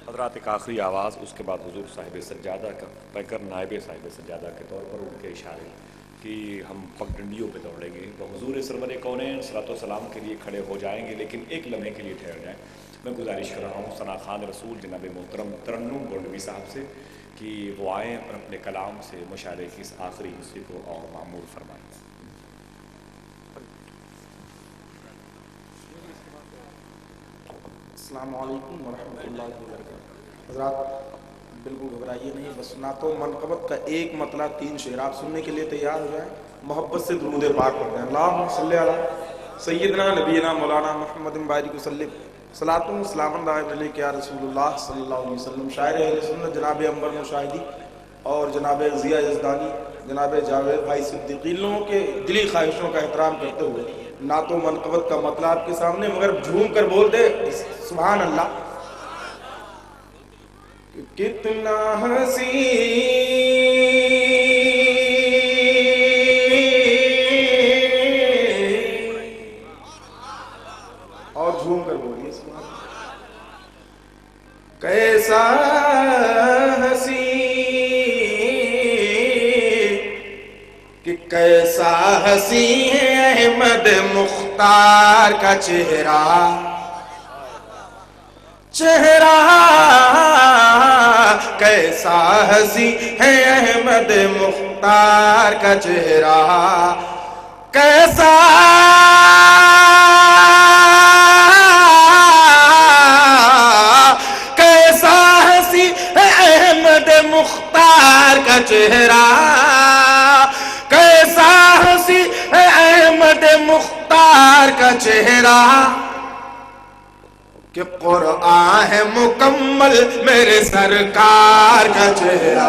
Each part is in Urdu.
حضرات ایک آخری آواز، اس کے بعد حضور صاحب سجادہ کا پیکر نائب صاحب سجادہ کے طور پر ان کے اشارے کہ ہم پگڈنڈیوں پہ دوڑیں گے، وہ حضور سرور کونین صلوات و سلام کے لیے کھڑے ہو جائیں گے، لیکن ایک لمحے کے لیے ٹھہر جائیں۔ میں گزارش کر رہا ہوں ثنا خان رسول جناب محترم ترنم گونڈوی صاحب سے کہ وہ آئیں اور اپنے کلام سے مشاعرے کی اس آخری حصے کو اور معمور فرمائیں۔ السلام علیکم ورحمۃ اللہ وبرکاتہ۔ حضرات بالکل گھبرائیے نہیں، بس نعت و منقبت کا ایک مطلع 3 شعر آپ سننے کے لیے تیار ہو جائیں، محبت سے درود پاک پڑھتے ہیں۔ اللہم صلی علی سیدنا نبینا مولانا محمد بارک وسلم، صلاۃ و سلام علیک یا رسول اللہ صلی اللہ علیہ وسلم۔ شاعر اہل سنت جناب انور مشاہدی اور جناب ضیاء یزدانی، جناب جاوید بھائی صدیقی، ان لوگوں کے دلی خواہشوں کا احترام کرتے ہوئے نعت و منقبت کا مطلب آپ کے سامنے، مگر جھوم کر بول دے سبحان اللہ۔ کتنا حسین اور جھوم کر بولیے سبحان اللہ۔ کیسا حسین کہ کیسا حسین احمد مختار کا چہرہ، چہرہ کیسا حسین ہے احمد مختار کا چہرہ، کیسا کیسا حسین ہے احمد مختار کا چہرہ، کیسا حسین ہے احمد مختار کا چہرہ کہ قرآن ہے مکمل میرے سرکار کا چہرہ،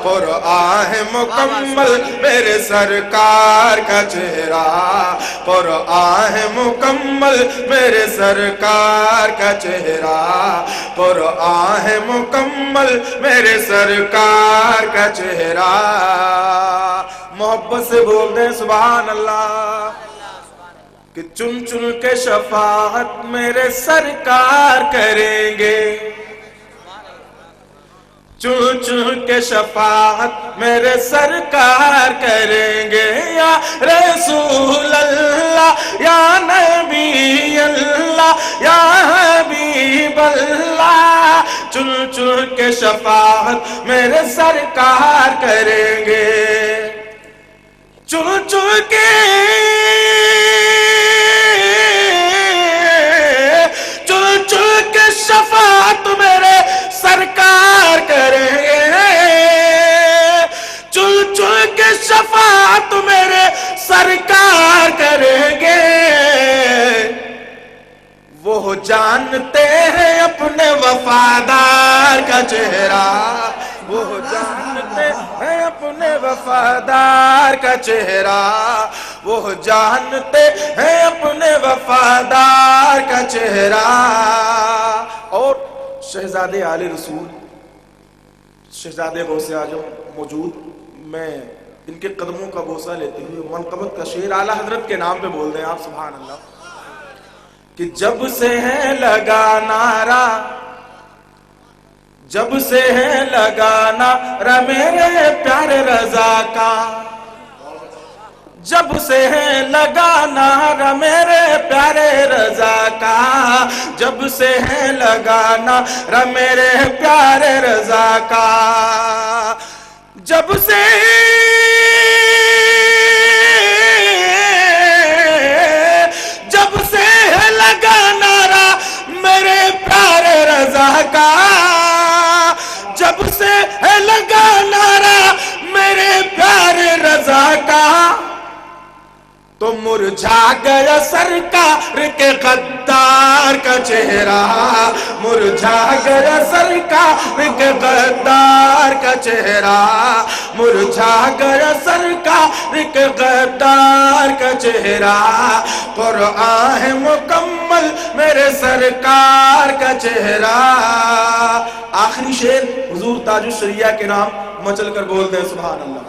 قرآن ہے مکمل میرے سرکار کا چہرہ، قرآن ہے مکمل میرے سرکار کا چہرہ، قرآن ہے مکمل میرے سرکار کا چہرہ۔ محبت سے بول دیں سبحان اللہ۔ کہ چن چن کے شفاعت میرے سرکار کریں گے، چن چن کے شفاعت میرے سرکار کریں گے، یا رسول اللہ یا نبی اللہ یا حبیب اللہ، چن چن کے شفاعت میرے سرکار کریں گے، چن چن کے شفاعت میرے سرکار کریں گے، چل چل کے شفاعت میرے سرکار کریں گے۔ وہ جانتے ہیں اپنے وفادار کا چہرہ، وہ جانتے ہیں اپنے وفادار کا چہرہ، وہ جانتے ہیں اپنے وفادار کا چہرہ۔ اور شہزادے آل رسول، شہزادے غوث اعظم موجود، میں ان کے قدموں کا بوسہ لیتے ہوئے منقبت کا شعر اعلیٰ حضرت کے نام پہ بول دیں آپ سبحان اللہ۔ کہ جب سے ہے لگا نعرہ، جب سے ہے لگا نعرہ میرے پیارے رضا کا، جب سے ہے لگا نعرہ میرے پیارے رضا کا، جب سے ہے لگا نعرہ میرے پیارے رضا کا، جب سے ہے لگا نعرہ میرے پیارے رضا کا، جب سے ہے لگا نعرہ میرے پیارے رضا کا، تو مرجھا گیا سرکار کے غدار کا چہرہ، مرجھا گیا سرکار کے غدار کا چہرہ، مرجھا گیا سرکار کے غدار کا چہرہ، قرآن ہے مکمل میرے سرکار کا چہرہ۔ آخری شعر حضور تاج الشریعہ کے نام مچل کر بول دیں سبحان اللہ۔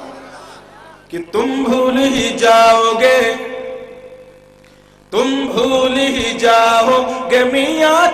کہ تم بھول ہی جاؤ گے، تم بھول ہی جاؤ گے میاں